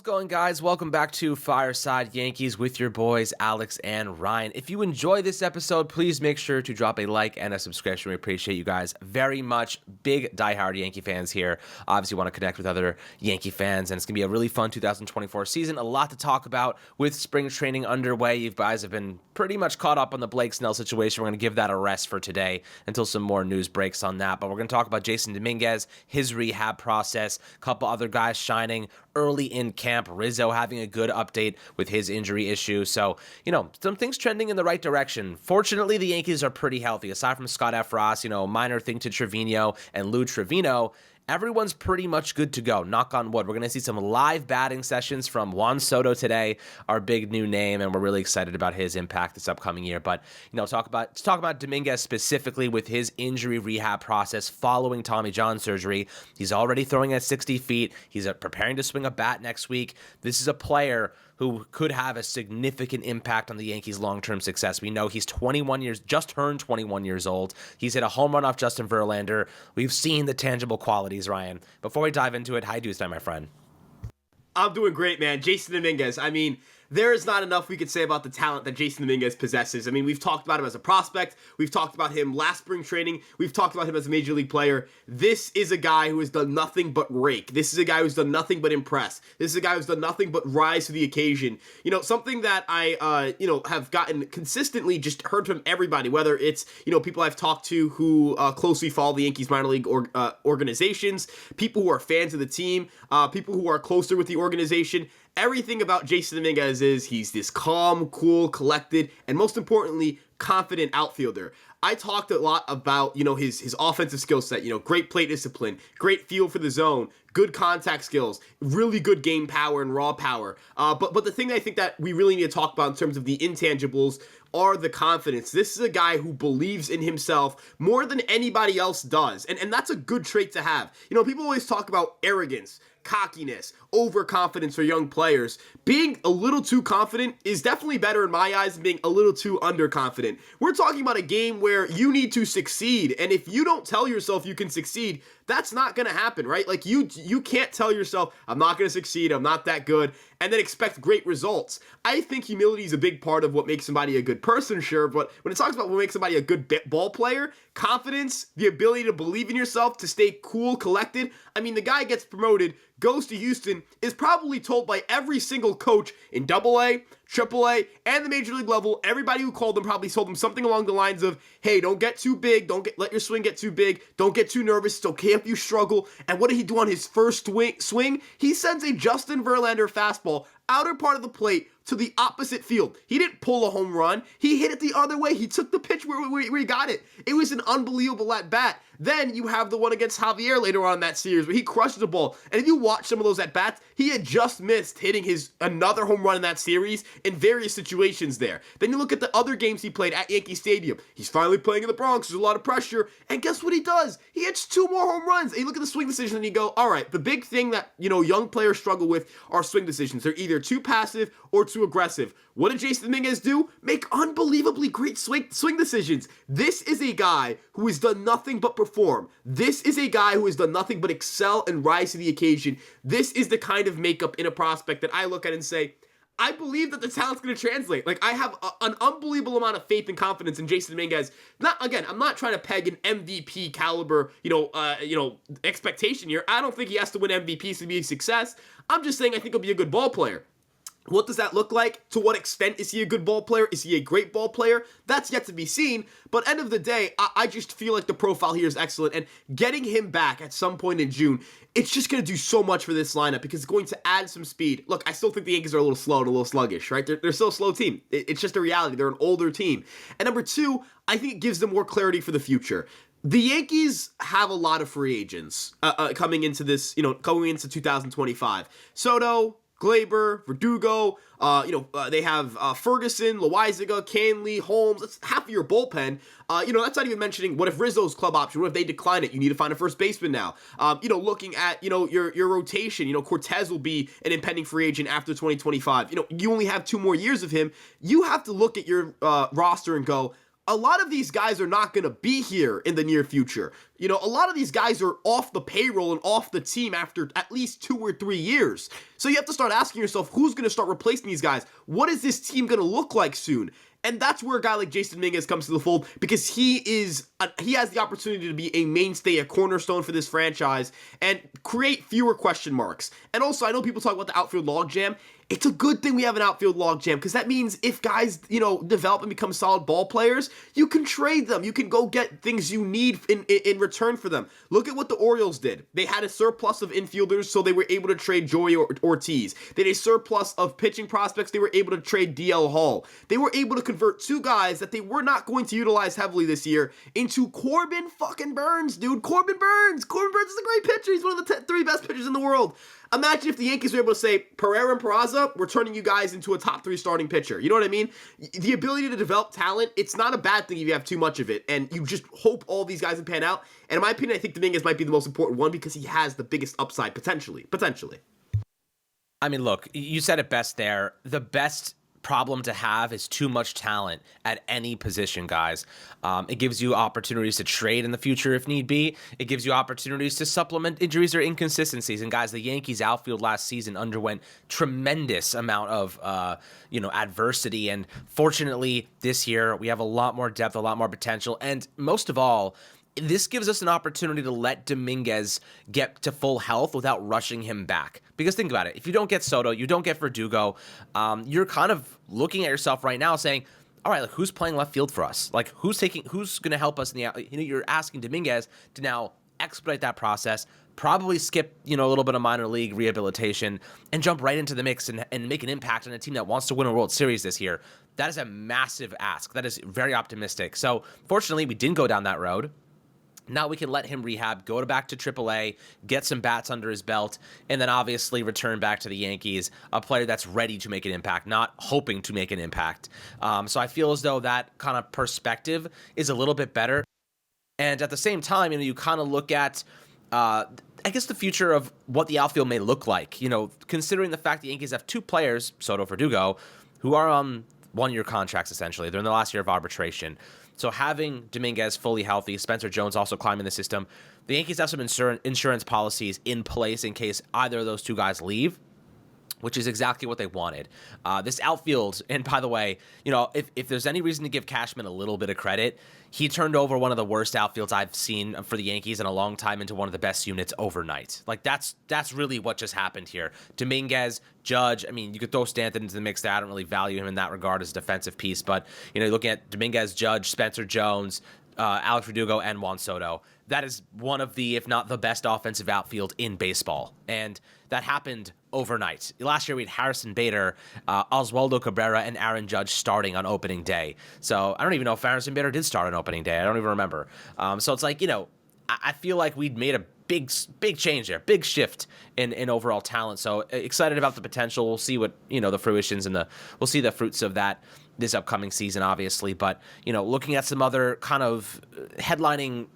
How's it going, guys? Welcome back to Fireside Yankees with your boys, Alex and Ryan. If you enjoy this episode, please make sure to drop a like and a subscription. We appreciate you guys very much. Big diehard Yankee fans here. Obviously want to connect with other Yankee fans, and it's going to be a really fun 2024 season. A lot to talk about with spring training underway. You guys have been pretty much caught up on the Blake Snell situation. We're going to give that a rest for today until some more news breaks on that. But we're going to talk about Jasson Dominguez, his rehab process, a couple other guys shining early in camp, Rizzo having a good update with his injury issue. So, some things trending in the right direction. Fortunately, the Yankees are pretty healthy. Aside from Scott Efros, minor thing to Trevino and Lou Trevino, everyone's pretty much good to go. Knock on wood. We're going to see some live batting sessions from Juan Soto today, our big new name, and we're really excited about his impact this upcoming year. But, talk about Dominguez specifically with his injury rehab process following Tommy John surgery. He's already throwing at 60 feet. He's preparing to swing a bat next week. This is a player who could have a significant impact on the Yankees' long-term success. We know he's just turned 21 years old. He's hit a home run off Justin Verlander. We've seen the tangible qualities, Ryan. Before we dive into it, how you doing today, my friend? I'm doing great, man. Jasson Dominguez. There is not enough we could say about the talent that Jasson Dominguez possesses. We've talked about him as a prospect. We've talked about him last spring training. We've talked about him as a major league player. This is a guy who has done nothing but rake. This is a guy who's done nothing but impress. This is a guy who's done nothing but rise to the occasion. Something that I, have gotten consistently just heard from everybody, whether it's, people I've talked to who closely follow the Yankees minor league organizations, people who are fans of the team, people who are closer with the organization. Everything about Jasson Dominguez is he's this calm, cool, collected, and most importantly, confident outfielder. I talked a lot about, his offensive skill set, great plate discipline, great feel for the zone, good contact skills, really good game power and raw power. But the thing that I think that we really need to talk about in terms of the intangibles are the confidence. This is a guy who believes in himself more than anybody else does. And that's a good trait to have. People always talk about arrogance, cockiness, overconfidence for young players. Being a little too confident is definitely better in my eyes than being a little too underconfident. We're talking about a game where you need to succeed, and if you don't tell yourself you can succeed, that's not going to happen, right? Like you can't tell yourself, I'm not going to succeed, I'm not that good, and then expect great results. I think humility is a big part of what makes somebody a good person, sure, but when it talks about what makes somebody a good ball player, confidence, the ability to believe in yourself, to stay cool, collected. The guy gets promoted, goes to Houston, is probably told by every single coach in AA, AAA, and the major league level, everybody who called him probably told him something along the lines of, hey, don't get too big, let your swing get too big, don't get too nervous, it's okay if you struggle. And what did he do on his first swing? He sends a Justin Verlander fastball outer part of the plate to the opposite field. He didn't pull a home run. He hit it the other way. He took the pitch where he got it. It was an unbelievable at-bat. Then you have the one against Javier later on in that series where he crushed the ball. And if you watch some of those at-bats, he had just missed hitting another home run in that series in various situations there. Then you look at the other games he played at Yankee Stadium. He's finally playing in the Bronx. There's a lot of pressure. And guess what he does? He hits 2 more home runs. And you look at the swing decision and you go, all right, the big thing that, young players struggle with are swing decisions. They're either too passive or too aggressive. What did Jasson Dominguez do? Make unbelievably great swing decisions. This is a guy who has done nothing but perform. This is a guy who has done nothing but excel and rise to the occasion. This is the kind of makeup in a prospect that I look at and say, I believe that the talent's going to translate. Like, I have an unbelievable amount of faith and confidence in Jasson Dominguez. I'm not trying to peg an MVP caliber, expectation here. I don't think he has to win MVPs to be a success. I'm just saying I think he'll be a good ball player. What does that look like? To what extent is he a good ball player? Is he a great ball player? That's yet to be seen. But end of the day, I just feel like the profile here is excellent. And getting him back at some point in June, it's just going to do so much for this lineup because it's going to add some speed. Look, I still think the Yankees are a little slow and a little sluggish, right? They're still a slow team. It's just a reality. They're an older team. And number two, I think it gives them more clarity for the future. The Yankees have a lot of free agents coming into 2025. Soto, Glaber, Verdugo, they have Ferguson, Loaizaga, Canley, Holmes. That's half of your bullpen. That's not even mentioning what if Rizzo's club option, what if they decline it? You need to find a first baseman now. Looking at, your rotation, Cortez will be an impending free agent after 2025. You only have 2 more years of him. You have to look at your roster and go, a lot of these guys are not going to be here in the near future. You know, a lot of these guys are off the payroll and off the team after at least 2 or 3 years. So you have to start asking yourself, who's going to start replacing these guys? What is this team going to look like soon? And that's where a guy like Jasson Dominguez comes to the fold, because he has the opportunity to be a mainstay, a cornerstone for this franchise, and create fewer question marks. And also, I know people talk about the outfield logjam. It's a good thing we have an outfield logjam, because that means if guys, develop and become solid ball players, you can trade them. You can go get things you need in return for them. Look at what the Orioles did. They had a surplus of infielders, so they were able to trade Joey Ortiz. They had a surplus of pitching prospects. They were able to trade DL Hall. They were able to convert 2 guys that they were not going to utilize heavily this year into Corbin fucking Burns, dude. Corbin Burns. Corbin Burns is a great pitcher. He's one of the 3 best pitchers in the world. Imagine if the Yankees were able to say, Pereira and Peraza, we're turning you guys into a top 3 starting pitcher. You know what I mean? The ability to develop talent, it's not a bad thing if you have too much of it, and you just hope all these guys can pan out. And in my opinion, I think Dominguez might be the most important one, because he has the biggest upside, potentially. I mean, look, you said it best there. The best problem to have is too much talent at any position, guys. It gives you opportunities to trade in the future if need be. It gives you opportunities to supplement injuries or inconsistencies. And guys, the Yankees outfield last season underwent tremendous amount of adversity. And fortunately, this year we have a lot more depth, a lot more potential, and most of all, this gives us an opportunity to let Dominguez get to full health without rushing him back. Because think about it. If you don't get Soto, you don't get Verdugo, you're kind of looking at yourself right now saying, all right, like, who's playing left field for us? Like, who's going to help us in the, you're asking Dominguez to now expedite that process, probably skip, a little bit of minor league rehabilitation, and jump right into the mix and make an impact on a team that wants to win a World Series this year. That is a massive ask. That is very optimistic. So fortunately, we didn't go down that road. Now we can let him rehab, go back to AAA, get some bats under his belt, and then obviously return back to the Yankees, a player that's ready to make an impact, not hoping to make an impact. So I feel as though that kind of perspective is a little bit better. And at the same time, you kind of look at, I guess, the future of what the outfield may look like. Considering the fact the Yankees have 2 players, Soto, Verdugo, who are on 1-year contracts, essentially. They're in the last year of arbitration. So having Dominguez fully healthy, Spencer Jones also climbing the system, the Yankees have some insurance policies in place in case either of those 2 guys leave, which is exactly what they wanted. This outfield, and by the way, if there's any reason to give Cashman a little bit of credit, he turned over one of the worst outfields I've seen for the Yankees in a long time into one of the best units overnight. Like, that's really what just happened here. Dominguez, Judge, I mean, you could throw Stanton into the mix there. I don't really value him in that regard as a defensive piece, but, looking at Dominguez, Judge, Spencer Jones, Alex Verdugo, and Juan Soto, that is one of the, if not the best offensive outfield in baseball. And that happened overnight. Last year we had Harrison Bader, Oswaldo Cabrera, and Aaron Judge starting on opening day. So I don't even know if Harrison Bader did start on opening day. I don't even remember. So it's like, I feel like we'd made a big change there, big shift in overall talent. So excited about the potential. We'll see what, the fruitions and we'll see the fruits of that this upcoming season, obviously. But, looking at some other kind of headlining,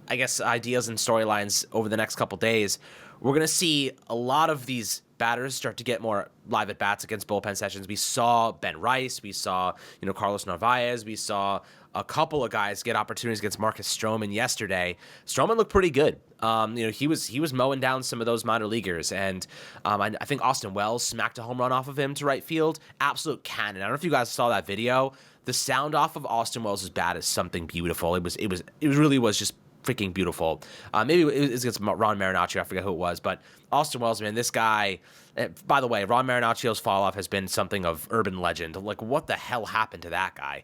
I guess, ideas and storylines over the next couple days, we're going to see a lot of these batters start to get more live at bats against bullpen sessions. We saw Ben Rice, we saw, Carlos Narvaez, we saw a couple of guys get opportunities against Marcus Stroman yesterday. Stroman looked pretty good. He was mowing down some of those minor leaguers, and I think Austin Wells smacked a home run off of him to right field. Absolute cannon. I don't know if you guys saw that video. The sound off of Austin Wells' bat is something beautiful. It really was just freaking beautiful. Maybe it was against Ron Marinaccio. I forget who it was, but Austin Wells, man, this guy. By the way, Ron Marinaccio's fall off has been something of urban legend. Like, what the hell happened to that guy?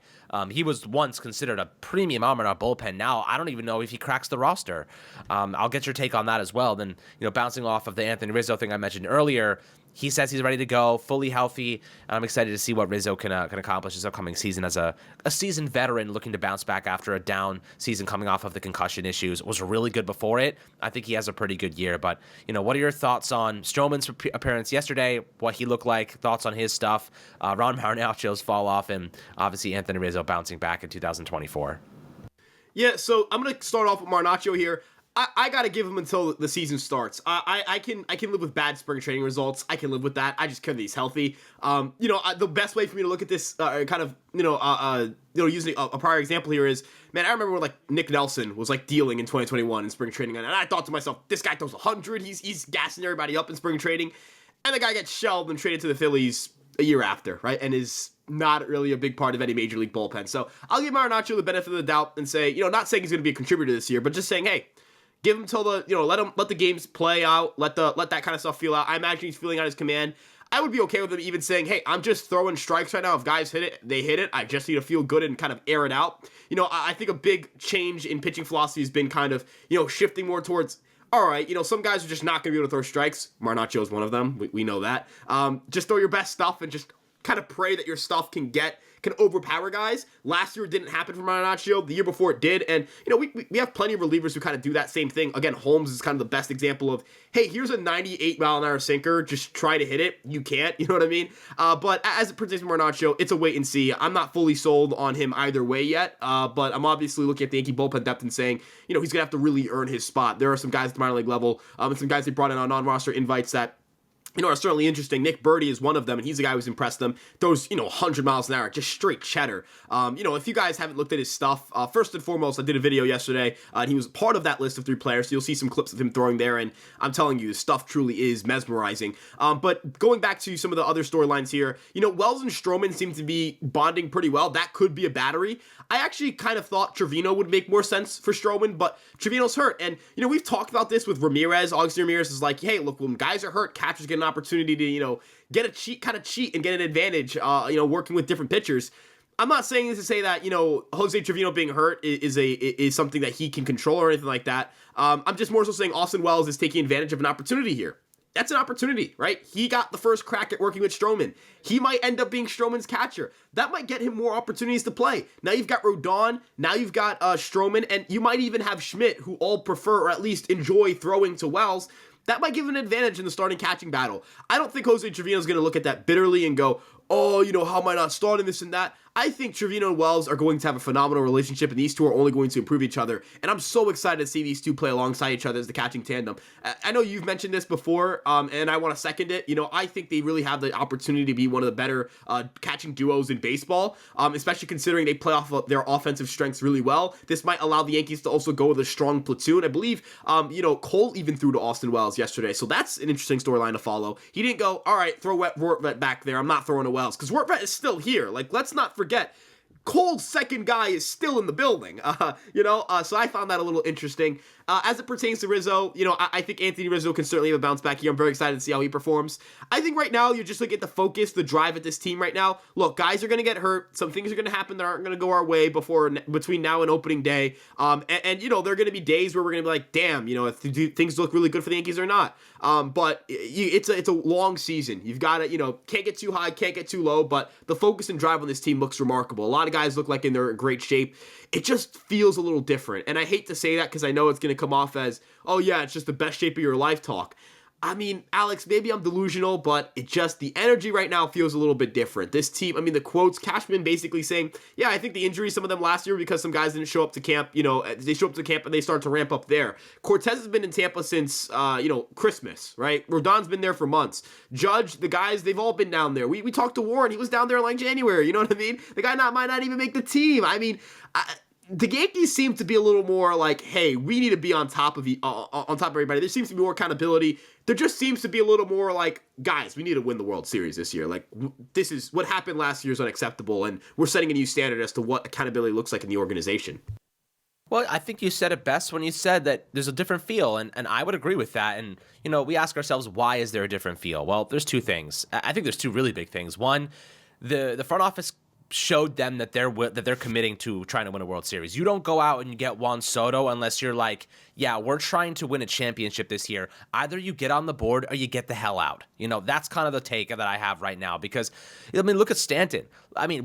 He was once considered a premium arm in our bullpen. Now I don't even know if he cracks the roster. I'll get your take on that as well. Then, bouncing off of the Anthony Rizzo thing I mentioned earlier, he says he's ready to go, fully healthy, and I'm excited to see what Rizzo can accomplish this upcoming season as a seasoned veteran looking to bounce back after a down season coming off of the concussion issues. Was really good before it. I think he has a pretty good year, but, what are your thoughts on Stroman's appearance yesterday, what he looked like, thoughts on his stuff, Ron Marinaccio's fall off, and obviously Anthony Rizzo bouncing back in 2024? Yeah, so I'm going to start off with Marinaccio here. I gotta give him until the season starts. I can live with bad spring training results. I can live with that. I just care that he's healthy. The best way for me to look at this, using a prior example here is, man, I remember when like Nick Nelson was like dealing in 2021 in spring training, and I thought to myself, this guy throws 100. He's gassing everybody up in spring training, and the guy gets shelved and traded to the Phillies a year after, right? And is not really a big part of any major league bullpen. So I'll give Marinaccio the benefit of the doubt and say, not saying he's going to be a contributor this year, but just saying, hey, give him till let the games play out, let that kind of stuff feel out. I imagine he's feeling out his command. I would be okay with him even saying, hey, I'm just throwing strikes right now. If guys hit it, they hit it. I just need to feel good and kind of air it out. I think a big change in pitching philosophy has been kind of, shifting more towards, all right, some guys are just not going to be able to throw strikes. Marinaccio is one of them. We know that. Just throw your best stuff and just kind of pray that your stuff can overpower guys. Last year it didn't happen for Marinaccio. The year before it did. And, we have plenty of relievers who kind of do that same thing. Again, Holmes is kind of the best example of, hey, here's a 98-mile-an-hour sinker. Just try to hit it. You can't. You know what I mean? But as it pertains to Marinaccio, it's a wait and see. I'm not fully sold on him either way yet. But I'm obviously looking at the Yankee bullpen depth and saying, he's going to have to really earn his spot. There are some guys at the minor league level, and some guys they brought in on non-roster invites that are certainly interesting. Nick Birdie is one of them, and he's the guy who's impressed them. Throws, 100 miles an hour, just straight cheddar. If you guys haven't looked at his stuff, first and foremost, I did a video yesterday, and he was part of that list of 3 players, so you'll see some clips of him throwing there, and I'm telling you, the stuff truly is mesmerizing. But going back to some of the other storylines here, Wells and Stroman seem to be bonding pretty well. That could be a battery. I actually kind of thought Trevino would make more sense for Stroman, but Trevino's hurt, and, we've talked about this with Ramirez. Augustin Ramirez is like, hey, look, when guys are hurt, catchers get an opportunity to, get a cheat and get an advantage, working with different pitchers. I'm not saying this to say that, Jose Trevino being hurt is something that he can control or anything like that. I'm just more so saying Austin Wells is taking advantage of an opportunity here. That's an opportunity, right? He got the first crack at working with Stroman. He might end up being Stroman's catcher. That might get him more opportunities to play. Now you've got Rodon, now you've got Stroman, and you might even have Schmidt, who all prefer or at least enjoy throwing to Wells. That might give him an advantage in the starting catching battle. I don't think Jose Trevino is going to look at that bitterly and go, oh, how am I not starting this and that? I think Trevino and Wells are going to have a phenomenal relationship, and these two are only going to improve each other. And I'm so excited to see these two play alongside each other as the catching tandem. I know you've mentioned this before, and I want to second it. I think they really have the opportunity to be one of the better catching duos in baseball, especially considering they play off of their offensive strengths really well. This might allow the Yankees to also go with a strong platoon. I believe, Cole even threw to Austin Wells yesterday, so that's an interesting storyline to follow. He didn't go, all right, throw Wortvet back there. I'm not throwing to Wells, because Wortvet is still here. Like, let's not forget, Cole's second guy is still in the building, so I found that a little interesting. As it pertains to Rizzo, I think Anthony Rizzo can certainly have a bounce back here. I'm very excited to see how he performs. I think right now, you're just looking at the focus, the drive at this team right now. Look, guys are going to get hurt. Some things are going to happen that aren't going to go our way between now and opening day. And there are going to be days where we're going to be like, damn, if things look really good for the Yankees or not. But it's a long season. You've got to, can't get too high, can't get too low, but the focus and drive on this team looks remarkable. A lot of guys look like they're in great shape. It just feels a little different. And I hate to say that because I know it's going to come off as, oh yeah, it's just the best shape of your life talk. I mean, Alex, maybe I'm delusional, but the energy right now feels a little bit different. This team, the quotes, Cashman basically saying, yeah, I think the injuries, some of them last year because some guys didn't show up to camp, they show up to camp and they start to ramp up there. Cortez has been in Tampa since, Christmas, right? Rodon's been there for months. Judge, the guys, they've all been down there. We talked to Warren, he was down there in like January, you know what I mean? The guy might not even make the team. The Yankees seem to be a little more like, hey, we need to be on top of everybody. There seems to be more accountability. There just seems to be a little more like, guys, we need to win the World Series this year. Like, this is what happened last year is unacceptable, and we're setting a new standard as to what accountability looks like in the organization. Well, I think you said it best when you said that there's a different feel, and I would agree with that. And, we ask ourselves, why is there a different feel? Well, there's 2 things. I think there's 2 really big things. One, the front office showed them that they're committing to trying to win a World Series. You don't go out and you get Juan Soto unless you're like, yeah, we're trying to win a championship this year. Either you get on the board or you get the hell out. That's kind of the take that I have right now because, look at Stanton.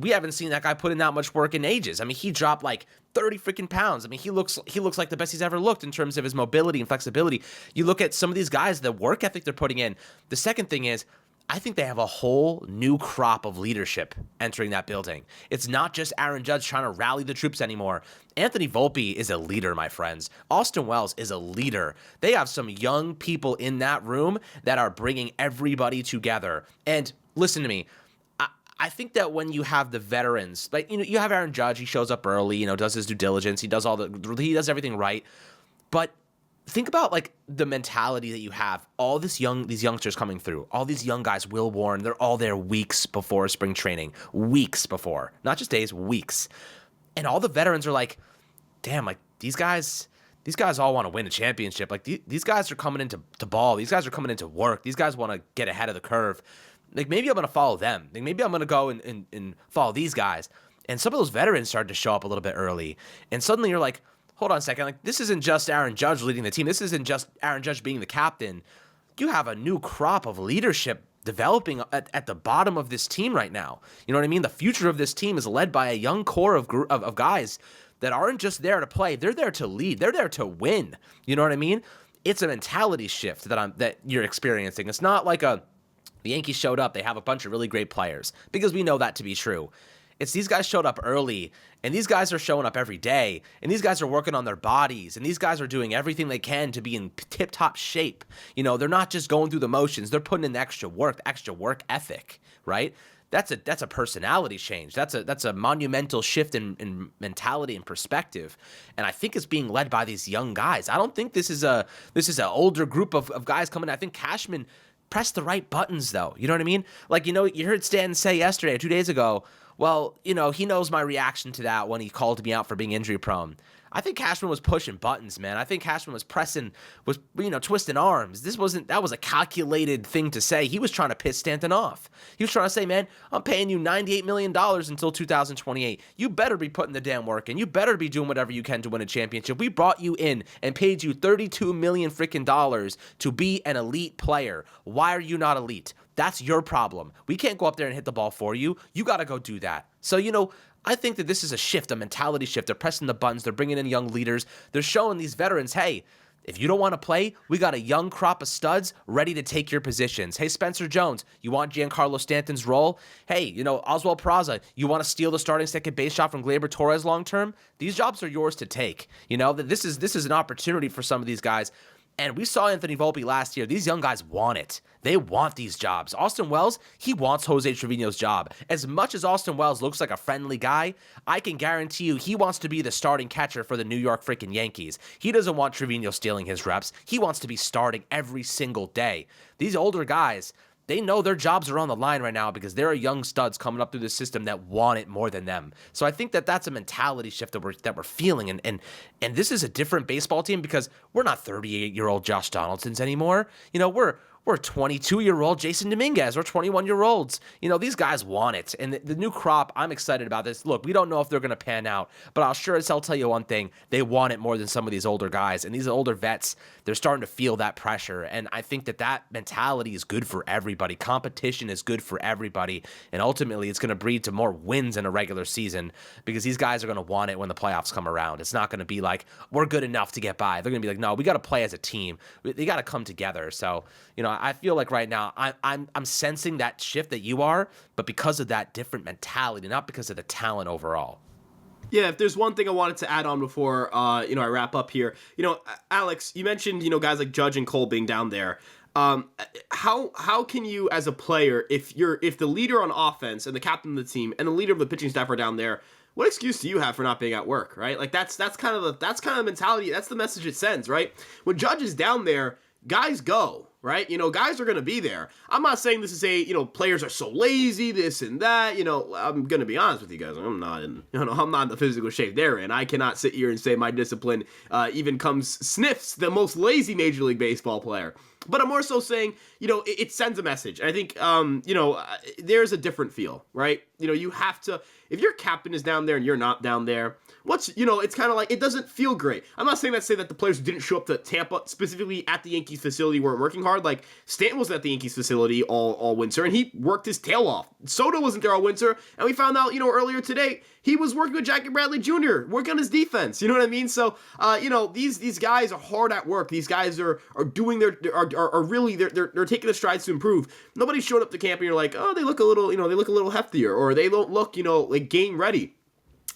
We haven't seen that guy put in that much work in ages. He dropped like 30 freaking pounds. He looks like the best he's ever looked in terms of his mobility and flexibility. You look at some of these guys, the work ethic they're putting in. The second thing is, I think they have a whole new crop of leadership entering that building. It's not just Aaron Judge trying to rally the troops anymore. Anthony Volpe is a leader, my friends. Austin Wells is a leader. They have some young people in that room that are bringing everybody together. And listen to me. I think that when you have the veterans, like, you have Aaron Judge, he shows up early, does his due diligence, he does everything right. But think about like the mentality that you have. All these youngsters coming through, all these young guys, Will Warren, they're all there weeks before spring training, weeks before, not just days, weeks. And all the veterans are like, damn, like these guys all want to win a championship. Like these guys are coming into ball. These guys are coming into work. These guys want to get ahead of the curve. Like maybe I'm going to follow them. Like maybe I'm going to go and follow these guys. And some of those veterans started to show up a little bit early. And suddenly you're like, hold on a second. Like, this isn't just Aaron Judge leading the team. This isn't just Aaron Judge being the captain. You have a new crop of leadership developing at the bottom of this team right now. You know what I mean? The future of this team is led by a young core of guys that aren't just there to play. They're there to lead. They're there to win. You know what I mean? It's a mentality shift that you're experiencing. It's not like the Yankees showed up. They have a bunch of really great players, because we know that to be true. It's these guys showed up early, and these guys are showing up every day, and these guys are working on their bodies, and these guys are doing everything they can to be in tip-top shape. They're not just going through the motions. They're putting in the extra work ethic, right? That's a personality change. That's a monumental shift in mentality and perspective. And I think it's being led by these young guys. I don't think this is an older group of guys coming. I think Cashman pressed the right buttons, though. You know what I mean? Like, you heard Stanton say yesterday or 2 days ago, well, he knows my reaction to that when he called me out for being injury prone. I think Cashman was pushing buttons, man. I think Cashman was twisting arms. That was a calculated thing to say. He was trying to piss Stanton off. He was trying to say, man, I'm paying you $98 million until 2028. You better be putting the damn work in. You better be doing whatever you can to win a championship. We brought you in and paid you $32 million freaking dollars to be an elite player. Why are you not elite? That's your problem. We can't go up there and hit the ball for you. You got to go do that. So, I think that this is a shift, a mentality shift. They're pressing the buttons. They're bringing in young leaders. They're showing these veterans, hey, if you don't want to play, we got a young crop of studs ready to take your positions. Hey, Spencer Jones, you want Giancarlo Stanton's role? Hey, Oswald Peraza, you want to steal the starting second base shot from Gleyber Torres long term? These jobs are yours to take. This is an opportunity for some of these guys. And we saw Anthony Volpe last year. These young guys want it. They want these jobs. Austin Wells, he wants Jose Trevino's job. As much as Austin Wells looks like a friendly guy, I can guarantee you he wants to be the starting catcher for the New York freaking Yankees. He doesn't want Trevino stealing his reps. He wants to be starting every single day. These older guys, they know their jobs are on the line right now because there are young studs coming up through the system that want it more than them. So I think that that's a mentality shift that we're feeling. And this is a different baseball team because we're not 38-year-old Josh Donaldsons anymore. We're 22-year-old Jasson Dominguez. We're 21-year-olds. These guys want it. And the new crop, I'm excited about this. Look, we don't know if they're going to pan out, but I'll sure as hell tell you one thing. They want it more than some of these older guys. And these older vets, they're starting to feel that pressure. And I think that mentality is good for everybody. Competition is good for everybody. And ultimately, it's going to breed to more wins in a regular season because these guys are going to want it when the playoffs come around. It's not going to be like, we're good enough to get by. They're going to be like, no, we got to play as a team. They got to come together. So, I feel like right now I'm sensing that shift that you are, but because of that different mentality, not because of the talent overall. Yeah, if there's one thing I wanted to add on before I wrap up here, Alex, you mentioned guys like Judge and Cole being down there. How can you as a player, if the leader on offense and the captain of the team and the leader of the pitching staff are down there, what excuse do you have for not being at work, right? Like that's kind of the mentality. That's the message it sends, right? When Judge is down there, guys go. Right? Guys are going to be there. I'm not saying this is players are so lazy, this and that. I'm going to be honest with you guys. I'm not in the physical shape they're in. I cannot sit here and say my discipline even sniffs the most lazy Major League Baseball player. But I'm more so saying, it sends a message. I think, there's a different feel, right? You have to, if your captain is down there and you're not down there, it's kind of like, it doesn't feel great. I'm not saying that the players who didn't show up to Tampa, specifically at the Yankees facility, weren't working hard. Like, Stanton was at the Yankees facility all winter, and he worked his tail off. Soto wasn't there all winter, and we found out, earlier today, he was working with Jackie Bradley Jr., working on his defense. You know what I mean? So, these guys are hard at work. These guys are doing are really they're taking the strides to improve. Nobody showed up to camp and you're like, oh, they look a little, they look a little heftier, or they don't look, like game ready.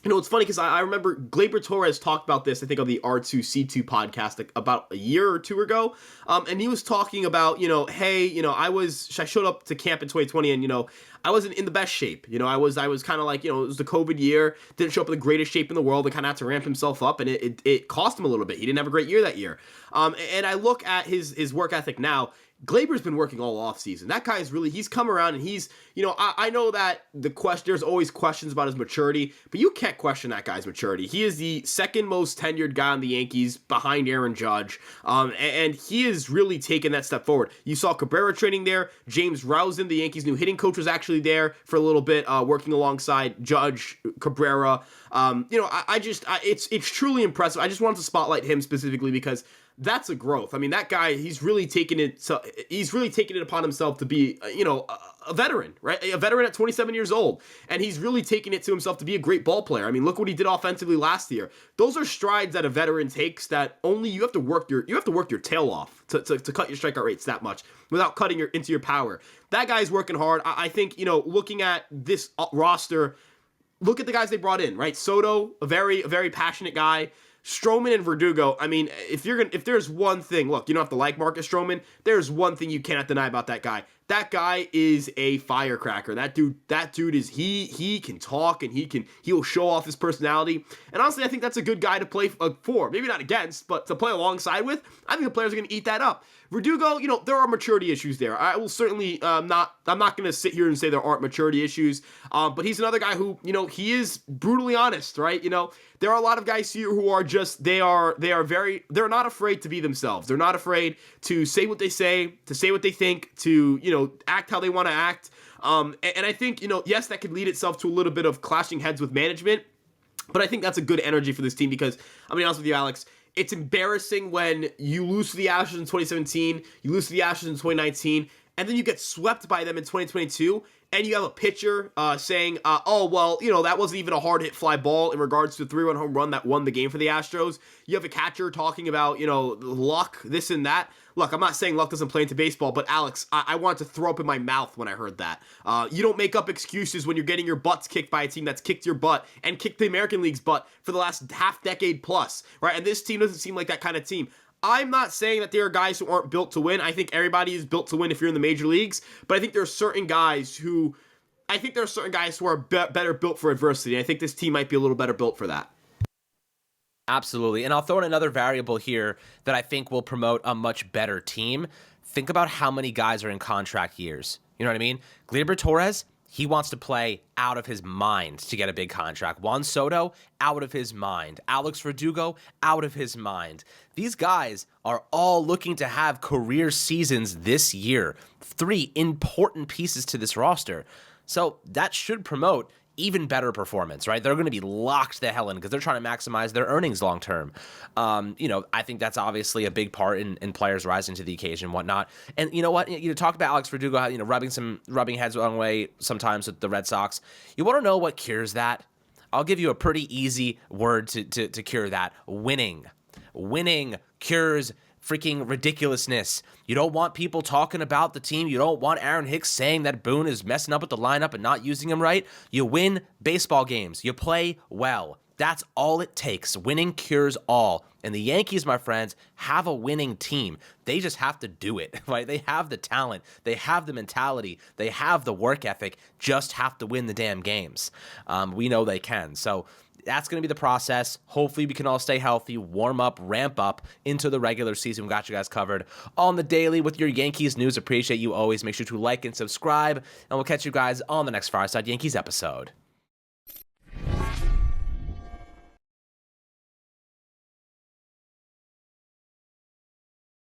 It's funny because I remember Gleyber Torres talked about this, I think, on the R2C2 podcast about a year or two ago. And he was talking about, hey, I showed up to camp in 2020 and, I wasn't in the best shape. I was kind of like, it was the COVID year, didn't show up in the greatest shape in the world, and kind of had to ramp himself up, and it cost him a little bit. He didn't have a great year that year. And I look at his work ethic now. Gleyber's been working all off season. That guy he's come around, and he's, I know that there's always questions about his maturity, but you can't question that guy's maturity. He is the second most tenured guy on the Yankees behind Aaron Judge. And he is really taken that step forward. You saw Cabrera training there. James Rousing, the Yankees' new hitting coach, was actually there for a little bit, working alongside Judge, Cabrera. It's truly impressive. I just wanted to spotlight him specifically because that's a growth. I mean, that guy, he's really taken it upon himself to be, a veteran, right? A veteran at 27 years old. And he's really taken it to himself to be a great ball player. I mean, look what he did offensively last year. Those are strides that a veteran takes that only you have to work your tail off to cut your strikeout rates that much without cutting into your power. That guy's working hard. I think, looking at this roster, look at the guys they brought in, right? Soto, a very passionate guy. Stroman and Verdugo, I mean, if there's one thing, look, you don't have to like Marcus Stroman, there's one thing you cannot deny about that guy. That guy is a firecracker. That dude is, he can talk and he'll show off his personality. And honestly, I think that's a good guy to play for. Maybe not against, but to play alongside with. I think the players are going to eat that up. Verdugo, there are maturity issues there. I will certainly I'm not going to sit here and say there aren't maturity issues. But he's another guy who, he is brutally honest, right? There are a lot of guys here who are just, they're not afraid to be themselves. They're not afraid to say what they say, to say what they think, to, act how they want to act. And I think, yes, that could lead itself to a little bit of clashing heads with management. But I think that's a good energy for this team because, I'm going to be honest with you, Alex, it's embarrassing when you lose to the Astros in 2017, you lose to the Astros in 2019, and then you get swept by them in 2022, and you have a pitcher saying, that wasn't even a hard hit fly ball in regards to the 3-run home run that won the game for the Astros. You have a catcher talking about, luck, this and that. Look, I'm not saying luck doesn't play into baseball, but Alex, I wanted to throw up in my mouth when I heard that. You don't make up excuses when you're getting your butts kicked by a team that's kicked your butt and kicked the American League's butt for the last half decade plus, right? And this team doesn't seem like that kind of team. I'm not saying that there are guys who aren't built to win. I think everybody is built to win if you're in the major leagues, but I think there are certain guys who are better built for adversity. I think this team might be a little better built for that. Absolutely. And I'll throw in another variable here that I think will promote a much better team. Think about how many guys are in contract years. You know what I mean? Gleyber Torres, he wants to play out of his mind to get a big contract. Juan Soto, out of his mind. Alex Verdugo, out of his mind. These guys are all looking to have career seasons this year. 3 important pieces to this roster. So that should promote even better performance, right? They're going to be locked the hell in because they're trying to maximize their earnings long term. I think that's obviously a big part in players rising to the occasion and whatnot. And you know what? You talk about Alex Verdugo, rubbing heads the wrong way sometimes with the Red Sox. You want to know what cures that? I'll give you a pretty easy word to cure that. Winning. Winning cures freaking ridiculousness. You don't want people talking about the team. You don't want Aaron Hicks saying that Boone is messing up with the lineup and not using him right. You win baseball games. You play well. That's all it takes. Winning cures all. And the Yankees, my friends, have a winning team. They just have to do it, right? They have the talent. They have the mentality. They have the work ethic. Just have to win the damn games. We know they can. So that's going to be the process. Hopefully we can all stay healthy, warm up, ramp up into the regular season. We got you guys covered on the daily with your Yankees news. Appreciate you always. Make sure to like and subscribe, and we'll catch you guys on the next Fireside Yankees episode.